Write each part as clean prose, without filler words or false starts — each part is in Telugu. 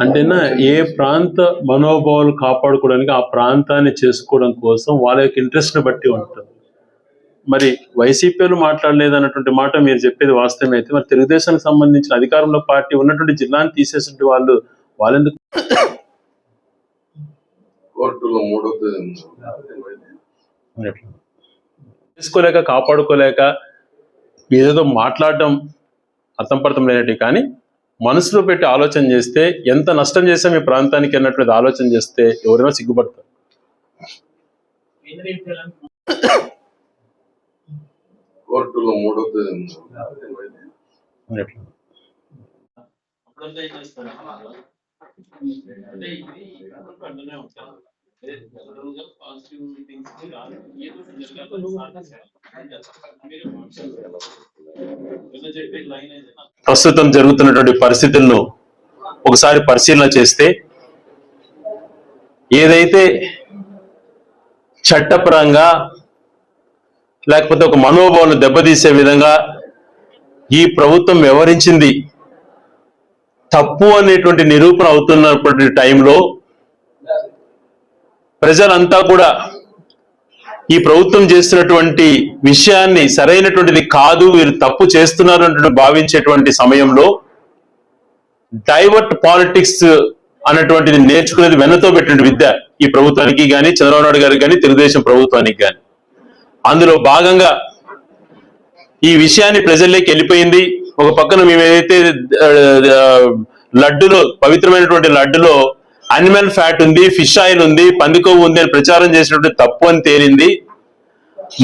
అంటేనా ఏ ప్రాంత మనోభావాలు కాపాడుకోవడానికి ఆ ప్రాంతాన్ని చేసుకోవడం కోసం వాళ్ళ యొక్క ఇంట్రెస్ట్ని బట్టి ఉంటుంది. మరి వైసీపీలు మాట్లాడలేదు అన్నటువంటి మాట మీరు చెప్పేది వాస్తవమే అయితే, మరి తెలుగుదేశానికి సంబంధించిన అధికారంలో పార్టీ ఉన్నటువంటి జిల్లాని తీసేటువంటి వాళ్ళెందుకు చేసుకోలేక కాపాడుకోలేక ఏదేదో మాట్లాడడం అర్థంపర్థం లేనట్టు, కానీ మనసులో పెట్టి ఆలోచన చేస్తే ఎంత నష్టం చేసాం ఈ ప్రాంతానికి అన్నట్టు ఆలోచన చేస్తే ఎవరైనా సిగ్గుపడతారు. కోర్టులో ప్రస్తుతం జరుగుతున్నటువంటి పరిస్థితులను ఒకసారి పరిశీలన చేస్తే ఏదైతే చట్టపరంగా లేకపోతే ఒక మనోభావాలను దెబ్బతీసే విధంగా ఈ ప్రభుత్వం వ్యవహరించింది తప్పు అనేటువంటి నిరూపణ అవుతున్నటువంటి టైంలో ప్రజలంతా కూడా ఈ ప్రభుత్వం చేస్తున్నటువంటి విషయాన్ని సరైనటువంటిది కాదు, వీరు తప్పు చేస్తున్నారు అంటూ భావించేటువంటి సమయంలో డైవర్ట్ పాలిటిక్స్ అన్నటువంటిది నేర్చుకునేది వెన్నతో పెట్టిన విద్య ఈ ప్రభుత్వానికి కానీ, చంద్రబాబు నాయుడు గారికి కానీ, తెలుగుదేశం ప్రభుత్వానికి కానీ. అందులో భాగంగా ఈ విషయాన్ని ప్రజల్లోకి వెళ్ళిపోయింది. ఒక పక్కన మేము ఏదైతే లడ్డులో, పవిత్రమైనటువంటి లడ్డులో అనిమల్ ఫ్యాట్ ఉంది, ఫిష్ ఆయిల్ ఉంది, పందికొవ్వు ఉంది అని ప్రచారం చేసినటువంటి తప్పు అని తేలింది.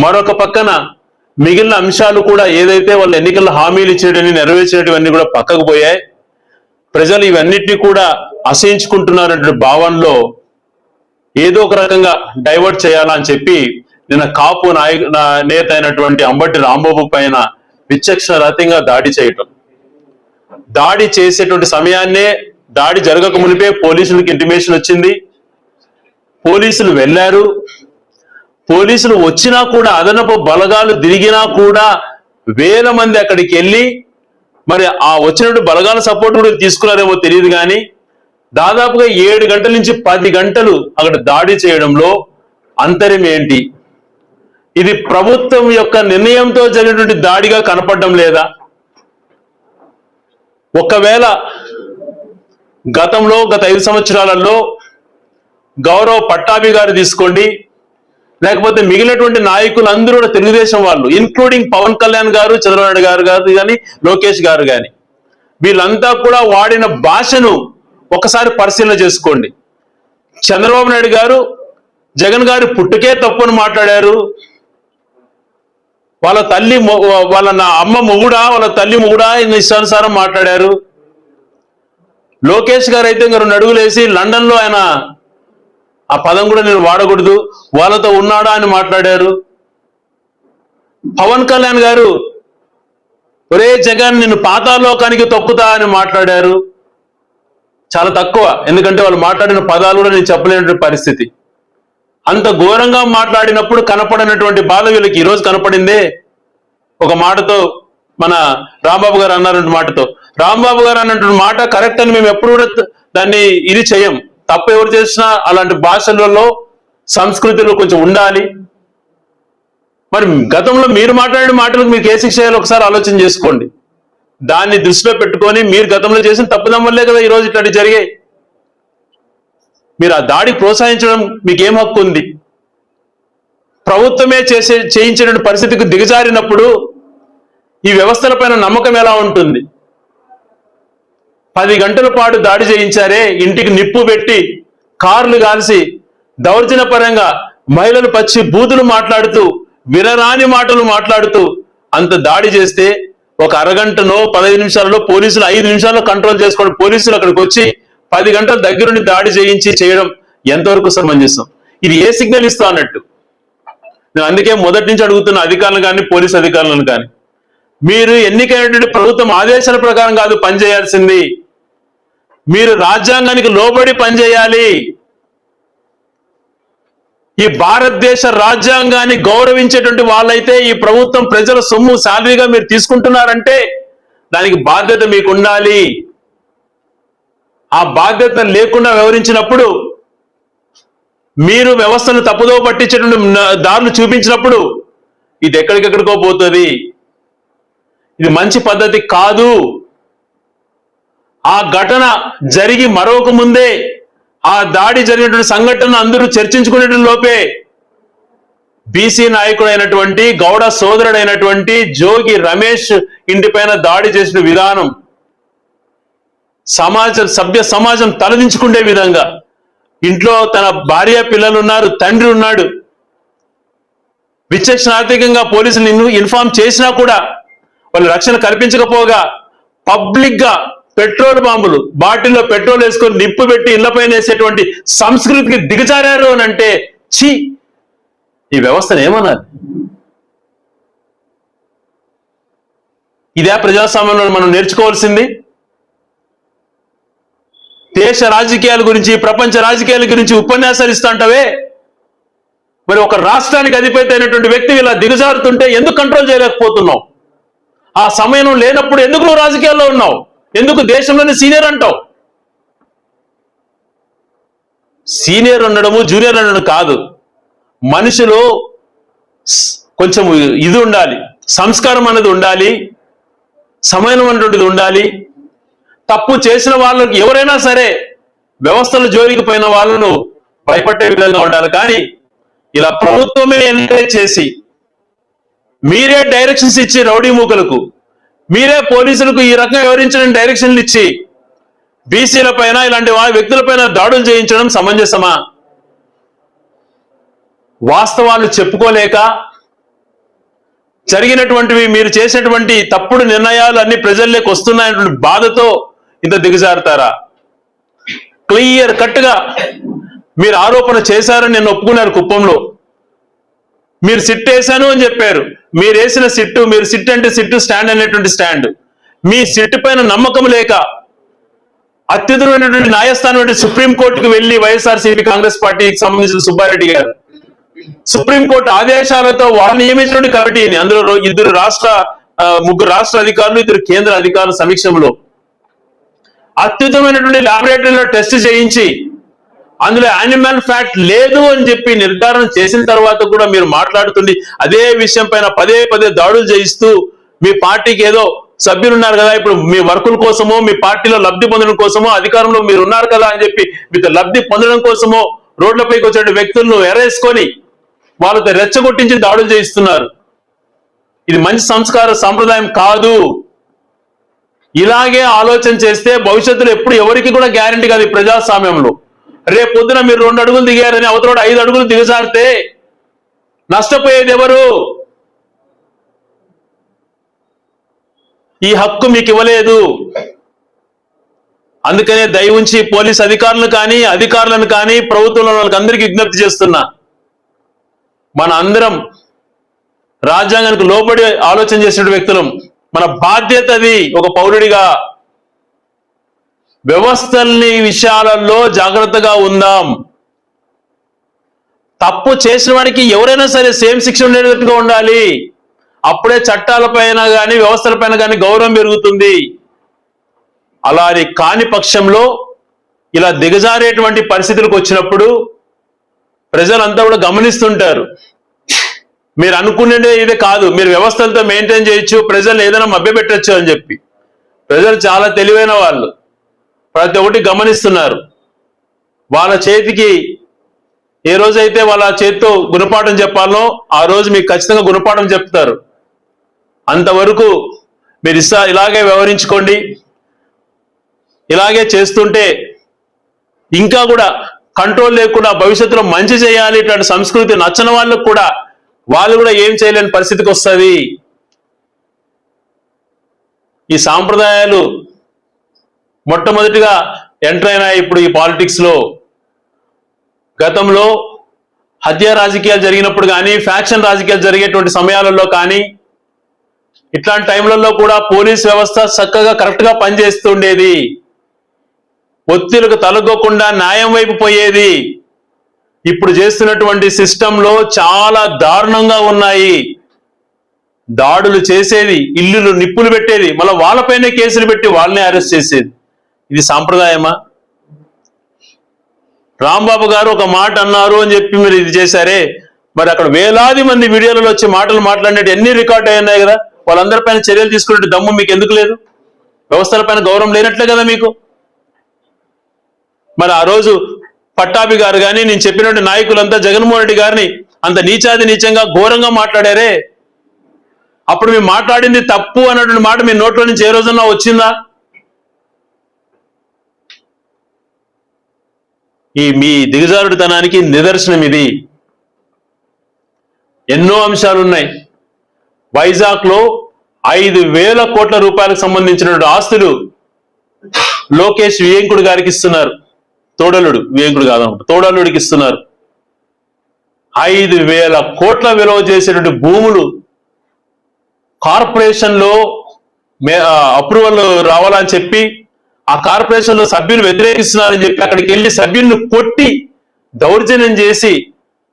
మరొక పక్కన మిగిలిన అంశాలు కూడా ఏదైతే వాళ్ళు ఎన్నికల్లో హామీలు ఇచ్చేటని నెరవేర్చేటివన్నీ కూడా పక్కకు పోయాయి. ప్రజలు ఇవన్నిటినీ కూడా అసహించుకుంటున్నారనే భావనలో ఏదో ఒక రకంగా డైవర్ట్ చేయాలా అని చెప్పి నిన్న కాపు నేత అయినటువంటి అంబటి రాంబాబు పైన విచక్షణరహితంగా దాడి చేయటం, దాడి చేసేటువంటి సమయాన్నే దాడి జరగక మునిపే పోలీసులకు ఇంటిమేషన్ వచ్చింది. పోలీసులు వెళ్ళారు. పోలీసులు వచ్చినా కూడా, అదనపు బలగాలు తిరిగినా కూడా వేల మంది అక్కడికి వెళ్ళి మరి ఆ వచ్చినట్టు బలగాల సపోర్ట్ కూడా తీసుకున్నారేమో తెలియదు, కానీ దాదాపుగా 7 గంటల నుంచి 10 గంటలు అక్కడ దాడి చేయడంలో అంతరం ఏంటి? ఇది ప్రభుత్వం యొక్క నిర్ణయంతో జరిగినటువంటి దాడిగా కనపడడం లేదా? ఒకవేళ గతంలో గత 5 సంవత్సరాలలో గౌరవ్ పట్టాభి గారు తీసుకోండి, లేకపోతే మిగిలినటువంటి నాయకులందరూ కూడా తెలుగుదేశం వాళ్ళు, ఇన్క్లూడింగ్ పవన్ కళ్యాణ్ గారు, చంద్రబాబు నాయుడు గారు కానీ, లోకేష్ గారు కానీ, వీళ్ళంతా కూడా వాడిన భాషను ఒకసారి పరిశీలన చేసుకోండి. చంద్రబాబు నాయుడు గారు జగన్ గారి పుట్టుకే తప్పుని మాట్లాడారు. వాళ్ళ తల్లి అమ్మ మొగుడా, వాళ్ళ తల్లి మొగుడా ఇష్టానుసారం మాట్లాడారు. లోకేష్ గారు అయితే 2 అడుగులు వేసి లండన్ లో ఆయన ఆ పదం కూడా నేను వాడకూడదు, వాళ్ళతో ఉన్నాడా అని మాట్లాడారు. పవన్ కళ్యాణ్ గారు ఒరే జగన్ నిన్ను పాతాళలోకానికి తొక్కుతా అని మాట్లాడారు. చాలా తక్కువ, ఎందుకంటే వాళ్ళు మాట్లాడిన పదాలు కూడా నేను చెప్పలేనటువంటి పరిస్థితి. అంత ఘోరంగా మాట్లాడినప్పుడు కనపడినటువంటి బాధ వీళ్ళకి ఈరోజు కనపడిందే. ఒక మాటతో మన రాంబాబు గారు అన్నారంటే మాటతో, రాంబాబు గారు అన్నటువంటి మాట కరెక్ట్ అని మేము ఎప్పుడు కూడా దాన్ని ఇది చేయం. తప్పు ఎవరు చేసినా అలాంటి భాషలలో సంస్కృతిలో కొంచెం ఉండాలి. మరి గతంలో మీరు మాట్లాడిన మాటలకు మీకు ఏ శిక్ష చేయాలో ఒకసారి ఆలోచన చేసుకోండి. దాన్ని దృష్టిలో పెట్టుకొని మీరు గతంలో చేసిన తప్పుదం వల్లే కదా ఈరోజు ఇట్లాంటి జరిగాయి. మీరు ఆ దాడి ప్రోత్సహించడం మీకేం హక్కు ఉంది? ప్రభుత్వమే చేయించిన పరిస్థితికి దిగజారినప్పుడు ఈ వ్యవస్థలపైన నమ్మకం ఎలా ఉంటుంది? 10 గంటల పాటు దాడి చేయించారే, ఇంటికి నిప్పు పెట్టి కార్లు కాల్చి దౌర్జన్యపరంగా మహిళలు పచ్చి బూతులు మాట్లాడుతూ వినరాని మాటలు మాట్లాడుతూ అంత దాడి చేస్తే ఒక అరగంటనో 15 నిమిషాలలో పోలీసులు 5 నిమిషాల్లో కంట్రోల్ చేసుకోండి. పోలీసులు అక్కడికి వచ్చి 10 గంటల దగ్గరుండి దాడి చేయడం ఎంతవరకు సమంజసం? ఇది ఏ సిగ్నల్ ఇస్తా అన్నట్టు? నేను అందుకే మొదటి నుంచి అడుగుతున్న అధికారులను కానీ, పోలీసు అధికారులను కానీ, మీరు ఎన్నికైనటువంటి ప్రభుత్వం ఆదేశాల ప్రకారం కాదు పనిచేయాల్సింది, మీరు రాజ్యాంగానికి లోబడి పనిచేయాలి. ఈ భారతదేశ రాజ్యాంగాన్ని గౌరవించేటువంటి వాళ్ళైతే ఈ ప్రభుత్వం ప్రజల సొమ్ము శాలరీగా మీరు తీసుకుంటున్నారంటే దానికి బాధ్యత మీకు ఉండాలి. ఆ బాధ్యత లేకుండా వ్యవహరించినప్పుడు, మీరు వ్యవస్థను తప్పుదో పట్టించేటువంటి దారులు చూపించినప్పుడు ఇది ఎక్కడికెక్కడికో పోతుంది. ఇది మంచి పద్ధతి కాదు. ఆ ఘటన జరిగి మరొక ముందే, ఆ దాడి జరిగినటువంటి సంఘటన అందరూ చర్చించుకునే లోపే బీసీ నాయకుడైనటువంటి గౌడ సోదరుడైనటువంటి జోగి రమేష్ ఇంటిపైన దాడి చేసిన విధానం సభ్య సమాజం తలదించుకునే విధంగా, ఇంట్లో తన భార్య పిల్లలు ఉన్నారు, తండ్రి ఉన్నాడు, విచక్షణాత్మకంగా పోలీసులు ఇన్ఫార్మ్ చేసినా కూడా వాళ్ళు రక్షణ కల్పించకపోగా పబ్లిక్ గా పెట్రోల్ బాంబులు, బాటిల్లో పెట్రోల్ వేసుకొని నిప్పు పెట్టి ఇళ్లపైన వేసేటువంటి సంస్కృతికి దిగజారారు అని అంటే, ఛీ, ఈ వ్యవస్థను ఏమన్నారు? ఇదే ప్రజాస్వామ్యంలో మనం నేర్చుకోవాల్సింది. దేశ రాజకీయాల గురించి, ప్రపంచ రాజకీయాల గురించి ఉపన్యాసాలు ఇస్తుంటావే, మరి ఒక రాష్ట్రానికి అధిపతి అయినటువంటి వ్యక్తి ఇలా దిగజారుతుంటే ఎందుకు కంట్రోల్ చేయలేకపోతున్నావు? ఆ సమయం లేనప్పుడు ఎందుకు నువ్వు రాజకీయాల్లో ఉన్నావు? ఎందుకు దేశంలోనే సీనియర్ అంటావు? సీనియర్ ఉండడము జూనియర్ ఉండడం కాదు, మనుషులు కొంచెం ఇది ఉండాలి, సంస్కారం అనేది ఉండాలి, సమయం అనేటువంటిది ఉండాలి. తప్పు చేసిన వాళ్ళకి ఎవరైనా సరే వ్యవస్థలు జోలికి పోయిన వాళ్ళను భయపడే విధంగా ఉండాలి. కానీ ఇలా ప్రభుత్వమే ఎంకరేజ్ చేసి, మీరే డైరెక్షన్స్ ఇచ్చి రౌడీ మూకలకు, మీరే పోలీసులకు ఈ రకంగా వివరించడం డైరెక్షన్లు ఇచ్చి బీసీల పైన ఇలాంటి వ్యక్తులపైన దాడులు చేయించడం సమంజసమా? వాస్తవాలు చెప్పుకోలేక, జరిగినటువంటివి మీరు చేసినటువంటి తప్పుడు నిర్ణయాలు అన్ని ప్రజల్లోకి వస్తున్నాయన్నటువంటి బాధతో ఇంత దిగజారుతారా? క్లియర్ కట్ గా మీరు ఆరోపణ చేశారని నేను ఒప్పుకున్నారు. కుప్పంలో మీరు సిట్ వేశాను అని చెప్పారు. మీరు వేసిన సిట్టు, మీరు సిట్ అంటే సిట్టు, స్టాండ్ అనేటువంటి స్టాండ్, మీ సిట్టు పైన నమ్మకం లేక అత్యున్నతమైనటువంటి న్యాయస్థానం సుప్రీంకోర్టుకు వెళ్లి వైఎస్ఆర్సీపీ కాంగ్రెస్ పార్టీకి సంబంధించిన సుబ్బారెడ్డి గారు సుప్రీంకోర్టు ఆదేశాలతో వాళ్ళు నియమించినటువంటి కమిటీని, అందులో ముగ్గురు రాష్ట్ర అధికారులు, 2 కేంద్ర అధికారుల సమీక్షంలో అత్యుత్తమైనటువంటి ల్యాబొరేటరీలో టెస్ట్ చేయించి అందులో యానిమల్ ఫ్యాట్ లేదు అని చెప్పి నిర్ధారణ చేసిన తర్వాత కూడా మీరు మాట్లాడుతుంది అదే విషయం పైన పదే పదే దాడులు చేయిస్తూ, మీ పార్టీకి ఏదో సభ్యులు ఉన్నారు కదా, ఇప్పుడు మీ వర్కుల కోసమో మీ పార్టీలో లబ్ధి పొందడం కోసమో అధికారంలో మీరు ఉన్నారు కదా అని చెప్పి మీకు లబ్ధి పొందడం కోసమో రోడ్లపైకి వచ్చే వ్యక్తులను ఎరేసుకొని వాళ్ళతో రెచ్చగొట్టించి దాడులు చేయిస్తున్నారు. ఇది మంచి సంప్రదాయం కాదు. ఇలాగే ఆలోచన చేస్తే భవిష్యత్తులో ఎప్పుడు ఎవరికి కూడా గ్యారంటీ కాదు. ఈ ప్రజాస్వామ్యంలో రేపు పొద్దున మీరు 2 అడుగులు దిగారని అవతల 5 అడుగులు దిగజారితే నష్టపోయేది ఎవరు? ఈ హక్కు మీకు ఇవ్వలేదు. అందుకనే దయ ఉంచి పోలీస్ అధికారులను కానీ ప్రభుత్వంలో వాళ్ళకి అందరికీ విజ్ఞప్తి చేస్తున్నా, మన అందరం రాజ్యాంగానికి లోబడి ఆలోచన చేసిన వ్యక్తులం. మన బాధ్యత అది. ఒక పౌరుడిగా వ్యవస్థల్ని విషయాలలో జాగ్రత్తగా ఉందాం. తప్పు చేసిన వాడికి ఎవరైనా సరే సేమ్ శిక్ష ఉండేటట్టుగా ఉండాలి. అప్పుడే చట్టాలపైన కానీ వ్యవస్థలపైన కానీ గౌరవం పెరుగుతుంది. అలా కాని పక్షంలో ఇలా దిగజారేటువంటి పరిస్థితులకు వచ్చినప్పుడు ప్రజలంతా కూడా గమనిస్తుంటారు. మీరు అనుకునేదే ఇదే కాదు, మీరు వ్యవస్థలతో మెయింటైన్ చేయొచ్చు, ప్రజలు ఏదైనా మభ్యపెట్టచ్చు అని చెప్పి. ప్రజలు చాలా తెలివైన వాళ్ళు, ప్రతి ఒక్కటి గమనిస్తున్నారు. వాళ్ళ చేతికి ఏ రోజైతే వాళ్ళ చేతితో గుణపాఠం చెప్పాలనో ఆ రోజు మీకు ఖచ్చితంగా గుణపాఠం చెప్తారు. అంతవరకు మీరు ఇలాగే వ్యవహరించుకోండి. ఇలాగే చేస్తుంటే ఇంకా కూడా కంట్రోల్ లేకుండా భవిష్యత్తులో మంచి చేయాలి, ఇట్లాంటి సంస్కృతి నచ్చని వాళ్ళకు కూడా వాళ్ళు కూడా ఏం చేయలేని పరిస్థితికి వస్తుంది. ఈ సాంప్రదాయాలు మొట్టమొదటిగా ఎంటర్ అయినాయి ఇప్పుడు ఈ పాలిటిక్స్ లో. గతంలో హత్య రాజకీయాలు జరిగినప్పుడు కానీ, ఫ్యాక్షన్ రాజకీయాలు జరిగేటువంటి సమయాలలో కానీ, ఇట్లాంటి టైంలలో కూడా పోలీస్ వ్యవస్థ చక్కగా కరెక్ట్ గా పనిచేస్తుండేది. ఒత్తిళ్లకు తలగొకుండా న్యాయం వైపు పోయేది. ఇప్పుడు చేస్తున్నటువంటి సిస్టంలో చాలా దారుణంగా ఉన్నాయి. దాడులు చేసేది, ఇల్లులు నిప్పులు పెట్టేది, మళ్ళీ వాళ్ళపైనే కేసులు పెట్టి వాళ్ళనే అరెస్ట్ చేసేది. ఇది సాంప్రదాయమా? రాంబాబు గారు ఒక మాట అన్నారు అని చెప్పి మీరు ఇది చేశారే, మరి అక్కడ వేలాది మంది వీడియోలలో వచ్చి మాటలు మాట్లాడినట్టు ఎన్ని రికార్డ్ అయి ఉన్నాయి కదా, వాళ్ళందరిపైన చర్యలు తీసుకునే దమ్ము మీకు ఎందుకు లేదు? వ్యవస్థలపైన గౌరవం లేనట్లే కదా మీకు. మరి ఆ రోజు పట్టాభి గారు కానీ నేను చెప్పినట్టు నాయకులంతా జగన్మోహన్ రెడ్డి గారిని అంత నీచాది నీచంగా ఘోరంగా మాట్లాడారే, అప్పుడు మేము మాట్లాడింది తప్పు అన్నటువంటి మాట మీ నోట్లో నుంచి ఏ రోజున్నా వచ్చిందా? ఈ మీ దిగజారుడుతనానికి నిదర్శనం ఇది. ఎన్నో అంశాలు ఉన్నాయి. వైజాగ్ లో 5,000 కోట్ల రూపాయలకు సంబంధించిన ఆస్తులు లోకేష్ వియంకుడు గారికి ఇస్తున్నారు. తోడలుడు, వియంకుడు కాదన్నమాట, తోడలుడికి ఇస్తున్నారు. 5,000 కోట్ల విలువ చేసేటువంటి భూములు కార్పొరేషన్ లో అప్రూవల్ రావాలని చెప్పి ఆ కార్పొరేషన్ లో సభ్యులు వ్యతిరేకిస్తున్నారని చెప్పి అక్కడికి వెళ్ళి సభ్యులను కొట్టి దౌర్జన్యం చేసి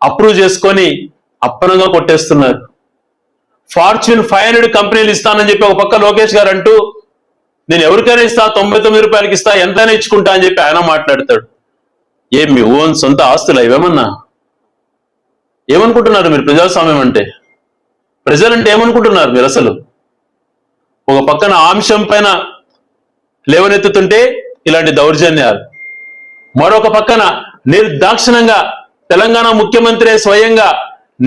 అప్రూవ్ చేసుకొని అప్పనంగా కొట్టేస్తున్నారు. ఫార్చ్యూన్ 500 కంపెనీలు ఇస్తానని చెప్పి ఒక పక్క లోకేష్ గారు అంటూ నేను ఎవరికైనా ఇస్తా, 99 రూపాయలకి ఇస్తా, ఎంతైనా ఇచ్చుకుంటా అని చెప్పి ఆయన మాట్లాడతాడు. మీ ఓన్ సొంత ఆస్తులు ఇవేమన్నా? ఏమనుకుంటున్నారు మీరు ప్రజాస్వామ్యం అంటే? ప్రజలంటే ఏమనుకుంటున్నారు మీరు అసలు? ఒక పక్కన అంశం పైన లేవనెత్తుతుంటే ఇలాంటి దౌర్జన్యాలు, మరొక పక్కన నిర్దాక్షిణంగా తెలంగాణ ముఖ్యమంత్రి స్వయంగా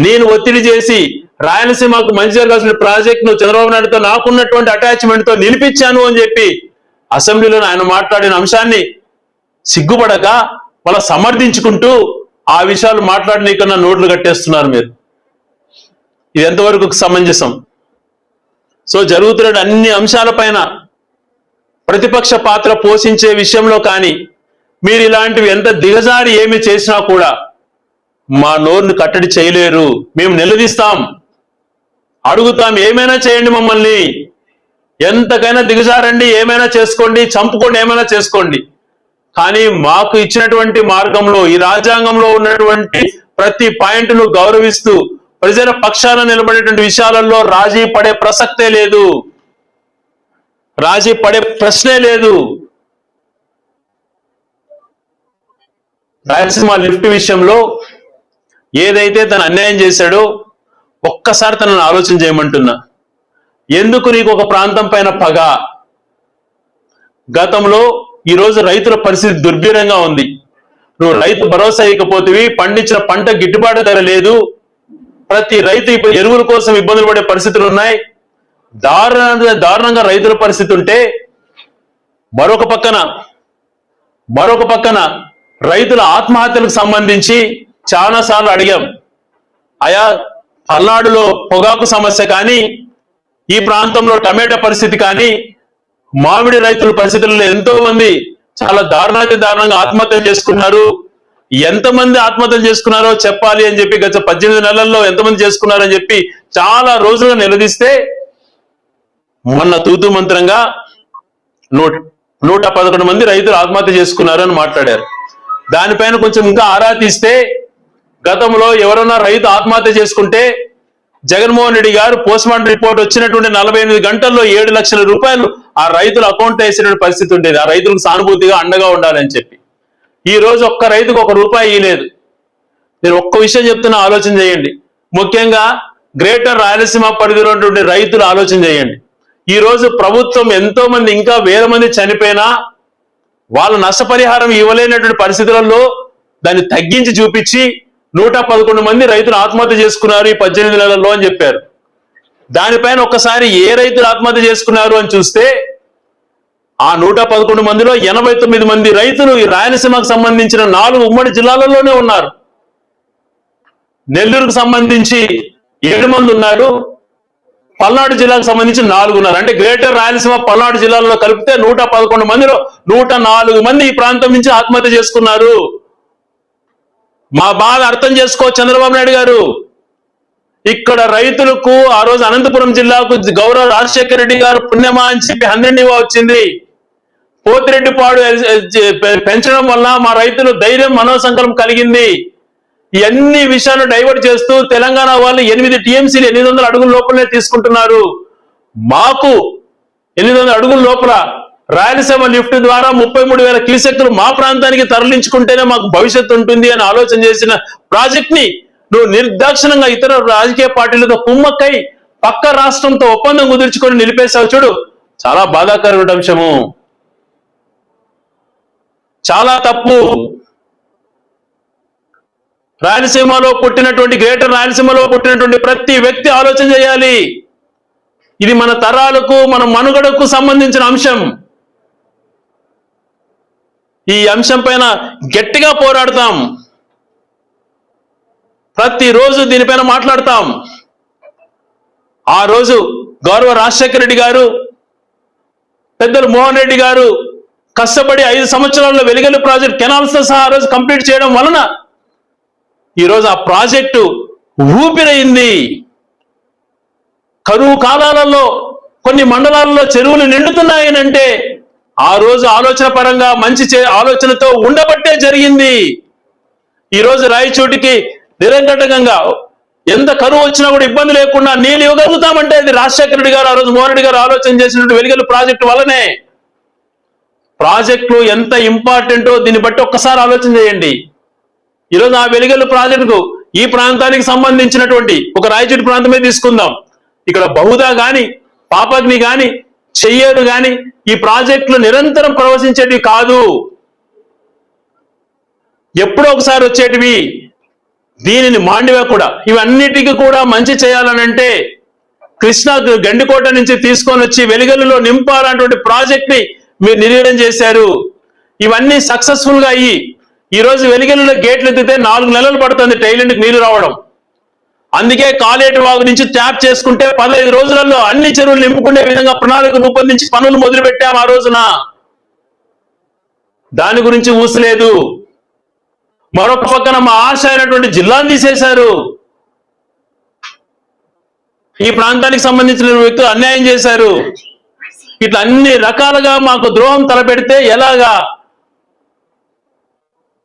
నేను ఒత్తిడి చేసి రాయలసీమకు మంచి జరగాల్సిన ప్రాజెక్టును చంద్రబాబు నాయుడుతో నాకున్నటువంటి అటాచ్మెంట్ తో నిలిపించాను అని చెప్పి అసెంబ్లీలో ఆయన మాట్లాడిన అంశాన్ని సిగ్గుపడక వాళ్ళ సమర్థించుకుంటూ ఆ విషయాలు మాట్లాడిన నోట్లు కట్టేస్తున్నారు మీరు. ఇది ఎంతవరకు సమంజసం? సో జరుగుతున్న అన్ని అంశాలపైన ప్రతిపక్ష పాత్ర పోషించే విషయంలో కానీ మీరు ఇలాంటివి ఎంత దిగజారి ఏమి చేసినా కూడా మా నోరును కట్టడి చేయలేరు. మేము నిలదీస్తాం, అడుగుతాం, ఏమైనా చేయండి, మమ్మల్ని ఎంతకైనా దిగజారండి, ఏమైనా చేసుకోండి, చంపుకోండి, ఏమైనా చేసుకోండి. కానీ మాకు ఇచ్చినటువంటి మార్గంలో ఈ రాజ్యాంగంలో ఉన్నటువంటి ప్రతి పాయింట్ను గౌరవిస్తూ ప్రజల పక్షాన నిలబడేటువంటి విషయాలలో రాజీ పడే ప్రసక్తే లేదు, రాజీ పడే ప్రశ్నే లేదు. రాయలసీమ లిఫ్ట్ విషయంలో ఏదైతే తను అన్యాయం చేశాడో ఒక్కసారి తనను ఆలోచన చేయమంటున్నా. ఎందుకు నీకు ఒక ప్రాంతం పైన పగ? గతంలో ఈరోజు రైతుల పరిస్థితి దుర్భరంగా ఉంది. నువ్వు రైతు భరోసా ఇకపోతే పండించిన పంట గిట్టుబాటు ధర లేదు. ప్రతి రైతు ఇప్పుడు ఎరువుల కోసం ఇబ్బందులు పడే పరిస్థితులు ఉన్నాయి. దారుణంగా రైతుల పరిస్థితి ఉంటే మరొక పక్కన రైతుల ఆత్మహత్యలకు సంబంధించి చాలా సార్లు అడిగాం. ఆయా పల్నాడులో పొగాకు సమస్య కానీ, ఈ ప్రాంతంలో టమాటా పరిస్థితి కానీ, మామిడి రైతుల పరిస్థితుల్లో ఎంతో మంది చాలా దారుణంగా ఆత్మహత్యలు చేసుకున్నారు. ఎంతమంది ఆత్మహత్యలు చేసుకున్నారో చెప్పాలి అని చెప్పి గత 18 నెలల్లో ఎంతమంది చేసుకున్నారని చెప్పి చాలా రోజులుగా నిలదీస్తే మొన్న తూతూ మంత్రంగా 111 మంది రైతులు ఆత్మహత్య చేసుకున్నారు అని మాట్లాడారు. దానిపైన కొంచెం ఇంకా ఆరా తీస్తే గతంలో ఎవరన్నా రైతు ఆత్మహత్య చేసుకుంటే జగన్మోహన్ రెడ్డి గారు పోస్ట్ మార్టం రిపోర్ట్ వచ్చినటువంటి 48 గంటల్లో 7 లక్షల రూపాయలు ఆ రైతుల అకౌంట్ వేసినటువంటి పరిస్థితి ఉండేది. ఆ రైతులకు సానుభూతిగా అండగా ఉండాలని చెప్పి. ఈ రోజు ఒక్క రైతుకు 1 రూపాయి ఇవ్వలేదు. నేను ఒక్క విషయం చెప్తున్నా, ఆలోచన చేయండి. ముఖ్యంగా గ్రేటర్ రాయలసీమ పరిధిలో ఉన్నటువంటి రైతులు ఆలోచన చేయండి. ఈ రోజు ప్రభుత్వం ఎంతో మంది, ఇంకా వేల మంది చనిపోయినా వాళ్ళ నష్టపరిహారం ఇవ్వలేనటువంటి పరిస్థితులలో దాన్ని తగ్గించి చూపించి 111 మంది రైతులు ఆత్మహత్య చేసుకున్నారు ఈ 18 నెలల్లో అని చెప్పారు. దానిపైన ఒక్కసారి ఏ రైతులు ఆత్మహత్య చేసుకున్నారు అని చూస్తే ఆ 111 మందిలో 89 మంది రైతులు ఈ రాయలసీమకు సంబంధించిన 4 ఉమ్మడి జిల్లాలలోనే ఉన్నారు. నెల్లూరుకు సంబంధించి 7 మంది ఉన్నారు, పల్నాడు జిల్లాకు సంబంధించి 4 ఉన్నారు. అంటే గ్రేటర్ రాయలసీమ పల్నాడు జిల్లాలో కలిపితే 111 మందిలో 104 మంది ఈ ప్రాంతం నుంచి ఆత్మహత్య చేసుకున్నారు. మా బాధ అర్థం చేసుకో చంద్రబాబు నాయుడు గారు. ఇక్కడ రైతులకు ఆ రోజు అనంతపురం జిల్లాకు గౌరవ రాజశేఖర రెడ్డి గారు పుణ్యమా అని చెప్పి 100 వచ్చింది. పోతిరెడ్డిపాడు పెంచడం వల్ల మా రైతులు ధైర్యం, మనోసంకల్పం కలిగింది. ఇవన్నీ విషయాలు డైవర్ట్ చేస్తూ తెలంగాణ వాళ్ళు 8 టీఎంసీలు 800 అడుగుల లోపలనే తీసుకుంటున్నారు. మాకు 800 అడుగుల లోపల రాయలసీమ లిఫ్ట్ ద్వారా 33,000 క్యూసెక్లు మా ప్రాంతానికి తరలించుకుంటేనే మాకు భవిష్యత్తు ఉంటుంది అని ఆలోచన చేసిన ప్రాజెక్ట్ ని నువ్వు నిర్దాక్షిణంగా ఇతర రాజకీయ పార్టీలతో కుమ్మక్కై పక్క రాష్ట్రంతో ఒప్పందం కుదుర్చుకొని నిలిపేశావు చూడు, చాలా బాధాకరమైన అంశము, చాలా తప్పు. రాయలసీమలో పుట్టినటువంటి గ్రేటర్ రాయలసీమలో పుట్టినటువంటి ప్రతి వ్యక్తి ఆలోచన చేయాలి. ఇది మన తరాలకు మన మనుగడకు సంబంధించిన అంశం. ఈ అంశం పైన గట్టిగా పోరాడతాం, ప్రతిరోజు దీనిపైన మాట్లాడతాం. ఆ రోజు గౌరవ రాజశేఖర రెడ్డి గారు, పెద్దలు మోహన్ రెడ్డి గారు కష్టపడి 5 సంవత్సరాల్లో వెలిగల్లు ప్రాజెక్ట్ కెనాల్స్ తో సహా ఆ రోజు కంప్లీట్ చేయడం వలన ఈరోజు ఆ ప్రాజెక్టు ఊపిరైంది. కరువు కాలాలలో కొన్ని మండలాలలో చెరువులు నిండుతున్నాయనంటే ఆ రోజు ఆలోచన పరంగా మంచి ఆలోచనతో ఉండబట్టే జరిగింది. ఈరోజు రాయచోటికి నిరంకటంగా ఎంత కరువు వచ్చినా కూడా ఇబ్బంది లేకుండా నీళ్ళు ఇవ్వగలుగుతామంటే అది రాజశేఖర రెడ్డి గారు, ఆ రోజు మోహన్ రెడ్డి గారు ఆలోచన చేసినట్టు వెలిగల్లు ప్రాజెక్టు వల్లనే. ప్రాజెక్టులు ఎంత ఇంపార్టెంటో దీన్ని బట్టి ఒక్కసారి ఆలోచన చేయండి. ఈరోజు ఆ వెలిగల్లు ప్రాజెక్టుకు ఈ ప్రాంతానికి సంబంధించినటువంటి ఒక రాయచోటి ప్రాంతమే తీసుకుందాం, ఇక్కడ బహుదా గాని పాపగ్ని గాని చెయ్యేరు గాని ఈ ప్రాజెక్టులు నిరంతరం ప్రవశించేటివి కాదు, ఎప్పుడో ఒకసారి వచ్చేటివి. దీనిని మాండివా కూడా ఇవన్నిటికీ కూడా మంచి చేయాలనంటే కృష్ణా గండికోట నుంచి తీసుకొని వచ్చి వెలిగల్లులో నింపాలన్నటువంటి ప్రాజెక్ట్ ని మీరు నిర్వీర్యం చేశారు. ఇవన్నీ సక్సెస్ఫుల్ గా అయ్యి ఈ రోజు వెలిగల్లులో గేట్లు ఎత్తితే 4 నెలలు పడుతుంది టైలెంట్కి నీళ్లు రావడం. అందుకే కాలేటి వాగు నుంచి ట్యాప్ చేసుకుంటే 15 రోజులలో అన్ని చెరువులు నింపుకునే విధంగా ప్రణాళిక రూపొందించి పనులు మొదలు పెట్టాం ఆ రోజున. దాని గురించి ఊసలేదు. మరొక పక్కన మా ఆశ అయినటువంటి జిల్లాను తీసేశారు. ఈ ప్రాంతానికి సంబంధించిన వ్యక్తులు అన్యాయం చేశారు. ఇట్లా అన్ని రకాలుగా మాకు ద్రోహం తలపెడితే ఎలాగా?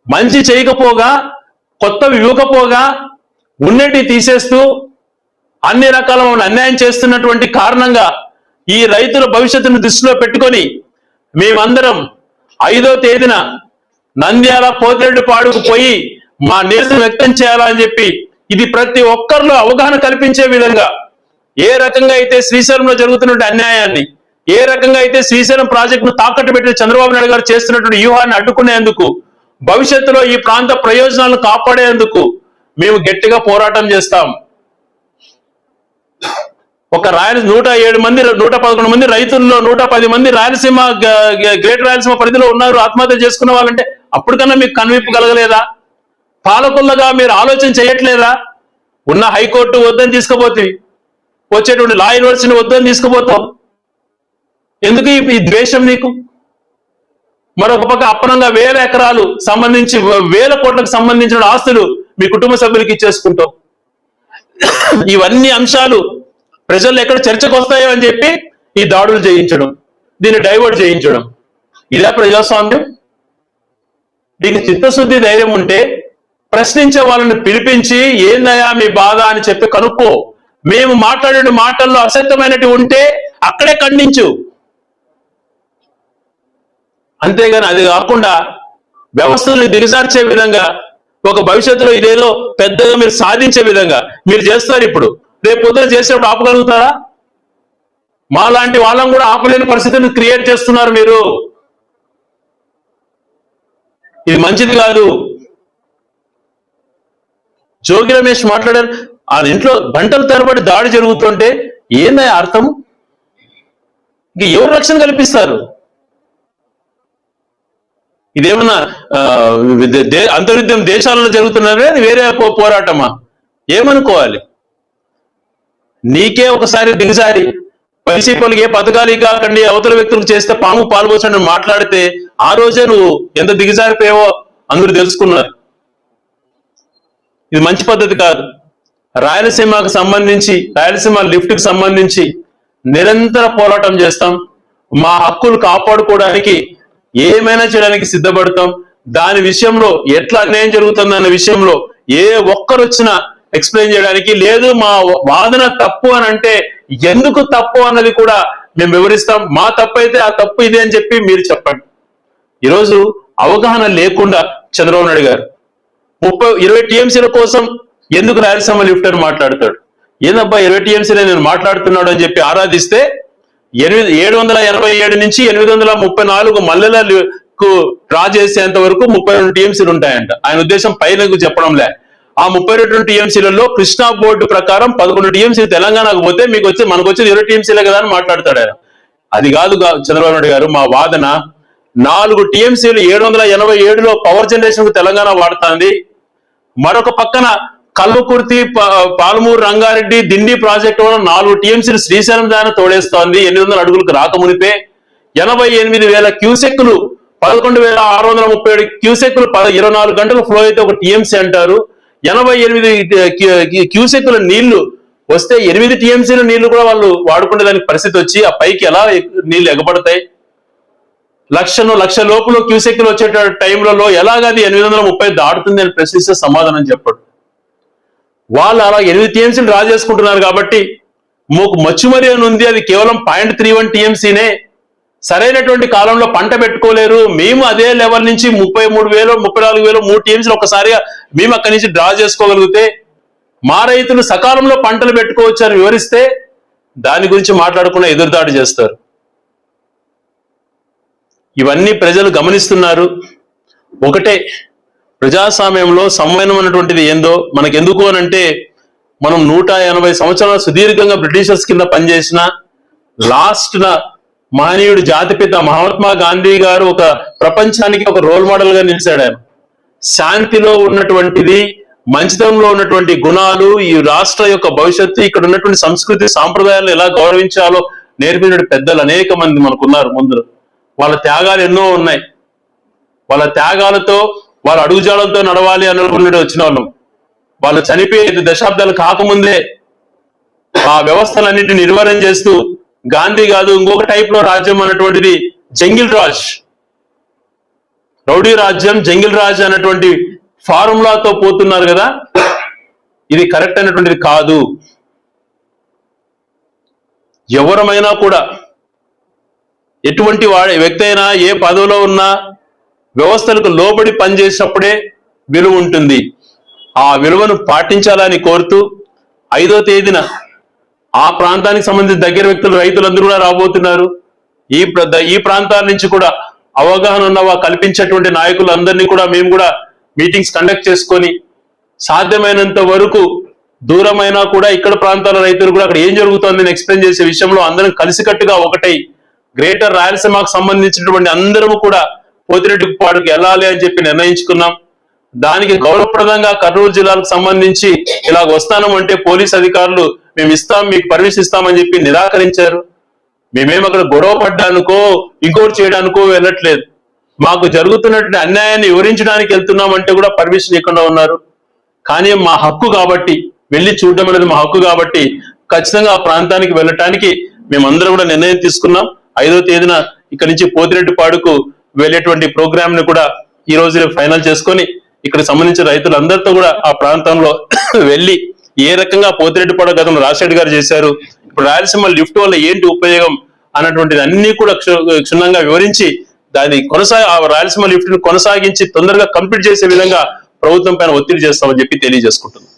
మంచి చేయకపోగా, కొత్తవి ఇవ్వకపోగా, ఉన్నటి తీసేస్తూ అన్ని రకాల అన్యాయం చేస్తున్నటువంటి కారణంగా ఈ రైతుల భవిష్యత్తును దృష్టిలో పెట్టుకొని మేమందరం 5వ తేదీన నంద్యాల పోతిరెడ్డిపాడుకు పోయి మా నిరసన వ్యక్తం చేయాలని చెప్పి, ఇది ప్రతి ఒక్కరిలో అవగాహన కల్పించే విధంగా, ఏ రకంగా అయితే శ్రీశైలంలో జరుగుతున్నటువంటి అన్యాయాన్ని, ఏ రకంగా అయితే శ్రీశైలం ప్రాజెక్టును తాకట్టు పెట్టిన చంద్రబాబు నాయుడు గారు చేస్తున్నటువంటి వ్యూహాన్ని అడ్డుకునేందుకు, భవిష్యత్తులో ఈ ప్రాంత ప్రయోజనాలను కాపాడేందుకు మేము గట్టిగా పోరాటం చేస్తాం. ఒక 107 మంది 111 మంది రైతుల్లో 110 మంది రాయలసీమ గ్రేటర్ రాయలసీమ పరిధిలో ఉన్నారు ఆత్మహత్య చేసుకున్న వాళ్ళంటే అప్పటికన్నా మీకు కనువిప్పు కలగలేదా? పాలకులుగా మీరు ఆలోచన చేయట్లేదా? ఉన్న హైకోర్టు వద్దని తీసుకుపోతే, వచ్చేటువంటి లా యూనివర్సిటీని వద్దని తీసుకుపోతావు. ఎందుకు ఈ ద్వేషం నీకు? మరొక పక్క అప్పనంగా 1000 ఎకరాలు సంబంధించి 1000 కోట్లకు సంబంధించిన ఆస్తులు మీ కుటుంబ సభ్యులకి ఇచ్చేసుకుంటావు. ఇవన్నీ అంశాలు ప్రజలు ఎక్కడ చర్చకు వస్తాయో అని చెప్పి ఈ దాడులు చేయించడం, దీన్ని డైవర్ట్ చేయించడం, ఇదే ప్రజాస్వామ్యం? దీనికి చిత్తశుద్ధి ధైర్యం ఉంటే ప్రశ్నించే వాళ్ళని పిలిపించి ఏందయ్యా మీ బాధ అని చెప్పి కనుక్కో. మేము మాట్లాడే మాటల్లో అసత్యమైనవి ఉంటే అక్కడే ఖండించు. అంతేగాని అది కాకుండా వ్యవస్థల్ని దిగజార్చే విధంగా, ఒక భవిష్యత్తులో ఇదేదో పెద్దగా మీరు సాధించే విధంగా మీరు చేస్తారు. ఇప్పుడు రేపు పొద్దున చేసేటప్పుడు ఆపగలుగుతారా? మాలాంటి వాళ్ళని కూడా ఆపలేని పరిస్థితిని క్రియేట్ చేస్తున్నారు మీరు. ఇది మంచిది కాదు. జోగి రమేష్ మాట్లాడారు, ఆ ఇంట్లో గంటల తరబడి దాడి జరుగుతుంటే ఏందయ్యా అర్థం? ఇంక ఎవరు రక్షణ కల్పిస్తారు? ఇదేమన్నా అంతర్యుద్ధం దేశాలలో జరుగుతున్నారే, వేరే పోరాటమా? ఏమనుకోవాలి? నీకే ఒకసారి దిగజారి వైసీపీలకు ఏ పథకాలు కాకండి అవతల వ్యక్తులకు చేస్తే పాము పాల్పోసని మాట్లాడితే ఆ రోజే నువ్వు ఎంత దిగజారిపోయావో అందరూ తెలుసుకున్నారు. ఇది మంచి పద్ధతి కాదు. రాయలసీమకు సంబంధించి, రాయలసీమ లిఫ్ట్ కి సంబంధించి నిరంతర పోరాటం చేస్తాం. మా హక్కులు కాపాడుకోవడానికి ఏమైనా చేయడానికి సిద్ధపడతాం. దాని విషయంలో ఎట్లా అన్యాయం జరుగుతుందన్న విషయంలో ఏ ఒక్కరు వచ్చినా ఎక్స్ప్లెయిన్ చేయడానికి లేదు. మా వాదన తప్పు అని అంటే ఎందుకు తప్పు అన్నది కూడా మేము వివరిస్తాం, మా తప్పు అయితే ఆ తప్పు ఇదే అని చెప్పి మీరు చెప్పండి. ఈరోజు అవగాహన లేకుండా చంద్రబాబు నాయుడు గారు 20 టీఎంసీల కోసం ఎందుకు రాయలసీమ లిఫ్ట్ అని మాట్లాడతాడు. ఏందబ్బా 20 టీఎంసీలే నేను మాట్లాడుతున్నాడు అని చెప్పి ఆరాధిస్తే 787 నుంచి 834 మల్లెలకు డ్రా చేసేంత వరకు 32 టీఎంసీలు ఉంటాయంట. ఆయన ఉద్దేశం పైన చెప్పడంలే. ఆ 32 టీఎంసీలలో కృష్ణా బోర్డు ప్రకారం 11 టీఎంసీ తెలంగాణకు పోతే మనకు వచ్చేది 20 టీఎంసీలే కదా అని మాట్లాడతాడు ఆయన. అది కాదు చంద్రబాబు నాయుడు గారు, మా వాదన 4 టీఎంసీలు 787లో పవర్ జనరేషన్ కు తెలంగాణ వాడుతుంది. మరొక పక్కన కల్వకుర్తి, పాలమూరు, రంగారెడ్డి, దిండి ప్రాజెక్టు 4 టీఎంసీలు శ్రీశైలం దాన్ని తోడేస్తోంది. 800 అడుగులకు రాకమునిపే 88,000 క్యూసెక్కులు, 11,637 క్యూసెక్కులు 24 గంటలు ఫ్లో అయితే ఒక టీఎంసీ అంటారు. 88 క్యూసెక్కుల నీళ్లు వస్తే 8 టీఎంసీల నీళ్లు కూడా వాళ్ళు వాడుకునే దానికి పరిస్థితి వచ్చి ఆ పైకి ఎలా నీళ్లు ఎగబడతాయి? లక్ష లోపల క్యూసెక్కులు వచ్చే టైంలలో ఎలాగది 830 దాటుతుంది అని ప్రశ్నిస్తే సమాధానం చెప్పడు. వాళ్ళు అలా 8 టీఎంసీలు డ్రా చేసుకుంటున్నారు కాబట్టి మచ్చుమరి అని ఉంది, అది కేవలం 0.31 టీఎంసీనే. సరైనటువంటి కాలంలో పంట పెట్టుకోలేరు. మేము అదే లెవెల్ నుంచి 33,000 34,000 3 టీఎంసీలు ఒక్కసారిగా మేము అక్కడి నుంచి డ్రా చేసుకోగలిగితే మా రైతులు సకాలంలో పంటలు పెట్టుకోవచ్చు అని వివరిస్తే దాని గురించి మాట్లాడకుండా ఎదురుదాడి చేస్తారు. ఇవన్నీ ప్రజలు గమనిస్తున్నారు. ఒకటే, ప్రజాస్వామ్యంలో సంవయనం అన్నటువంటిది ఏందో మనకెందుకు అనంటే, మనం 180 సంవత్సరాలు సుదీర్ఘంగా బ్రిటిషర్స్ కింద పనిచేసిన లాస్ట్ మహనీయుడు జాతిపిత మహాత్మా గాంధీ గారు ఒక ప్రపంచానికి ఒక రోల్ మోడల్ గా నిలిచాడు. ఆయన శాంతిలో ఉన్నటువంటిది, మంచితనంలో ఉన్నటువంటి గుణాలు, ఈ రాష్ట్ర యొక్క భవిష్యత్తు, ఇక్కడ ఉన్నటువంటి సంస్కృతి సాంప్రదాయాలను ఎలా గౌరవించాలో నేర్పిన పెద్దలు అనేక మంది మనకున్నారు. ముందు వాళ్ళ త్యాగాలు ఎన్నో ఉన్నాయి. వాళ్ళ త్యాగాలతో, వాళ్ళ అడుగుజాడలతో నడవాలి అనుకున్నట్టు వచ్చిన వాళ్ళం. వాళ్ళు చనిపోయే 5 దశాబ్దాలు కాకముందే ఆ వ్యవస్థలన్నింటినీ నిర్వహణ చేస్తూ గాంధీ కాదు ఇంకొక టైప్ లో రాజ్యం అన్నటువంటిది జంగిల్ రాజ్, రౌడీ రాజ్యం, జంగిల్ రాజ్ అన్నటువంటి ఫార్ములాతో పోతున్నారు కదా. ఇది కరెక్ట్ అయినటువంటిది కాదు. ఎవరమైనా కూడా, ఎటువంటి వ్యక్తి అయినా ఏ పదవిలో ఉన్నా వ్యవస్థలకు లోబడి పనిచేసినప్పుడే విలువ ఉంటుంది. ఆ విలువను పాటించాలని కోరుతూ 5వ తేదీన ఆ ప్రాంతానికి సంబంధించిన దగ్గర వ్యక్తులు, రైతులందరూ కూడా రాబోతున్నారు. ఈ ప్రాంతాల నుంచి కూడా అవగాహన ఉన్న కల్పించేటువంటి నాయకులందరినీ కూడా మేము కూడా మీటింగ్స్ కండక్ట్ చేసుకొని సాధ్యమైనంత వరకు దూరమైనా కూడా ఇక్కడ ప్రాంతాల రైతులు కూడా అక్కడ ఏం జరుగుతుందని ఎక్స్ప్లెయిన్ చేసే విషయంలో అందరం కలిసికట్టుగా ఒకటై గ్రేటర్ రాయలసీమకు సంబంధించినటువంటి అందరము కూడా పోతిరెడ్డిపాడుకు వెళ్ళాలి అని చెప్పి నిర్ణయించుకున్నాం. దానికి గౌరవప్రదంగా కర్నూలు జిల్లాకు సంబంధించి ఇలాగ వస్తాను అంటే పోలీస్ అధికారులు మేము ఇస్తాం, మీకు పర్మిషన్ ఇస్తామని చెప్పి నిరాకరించారు. మేమేం అక్కడ గొడవ పడ్డానుకో ఇంకోటి చేయడానికో వెళ్ళట్లేదు. మాకు జరుగుతున్నటువంటి అన్యాయాన్ని వివరించడానికి వెళ్తున్నాం అంటే కూడా పర్మిషన్ ఇవ్వకుండా ఉన్నారు. కానీ మా హక్కు కాబట్టి, వెళ్ళి చూడడం అనేది మా హక్కు కాబట్టి ఖచ్చితంగా ఆ ప్రాంతానికి వెళ్ళటానికి మేమందరం కూడా నిర్ణయం తీసుకున్నాం. 5వ తేదీన ఇక్కడ నుంచి పోతిరెడ్డిపాడుకు వెళ్ళేటువంటి ప్రోగ్రామ్ ని కూడా ఈ రోజు ఫైనల్ చేసుకొని ఇక్కడ సంబంధించిన రైతులందరితో కూడా ఆ ప్రాంతంలో వెళ్ళి ఏ రకంగా పోతిరెడ్డిపాడు గతంలో రాజశేఖర్ గారు చేశారు, ఇప్పుడు రాయలసీమ లిఫ్ట్ వల్ల ఏంటి ఉపయోగం అన్నటువంటిది అన్ని కూడా క్షుణ్ణంగా వివరించి దాన్ని రాయలసీమ లిఫ్ట్ ని కొనసాగించి తొందరగా కంప్లీట్ చేసే విధంగా ప్రభుత్వం పైన ఒత్తిడి చేస్తామని చెప్పి తెలియజేసుకుంటున్నాం.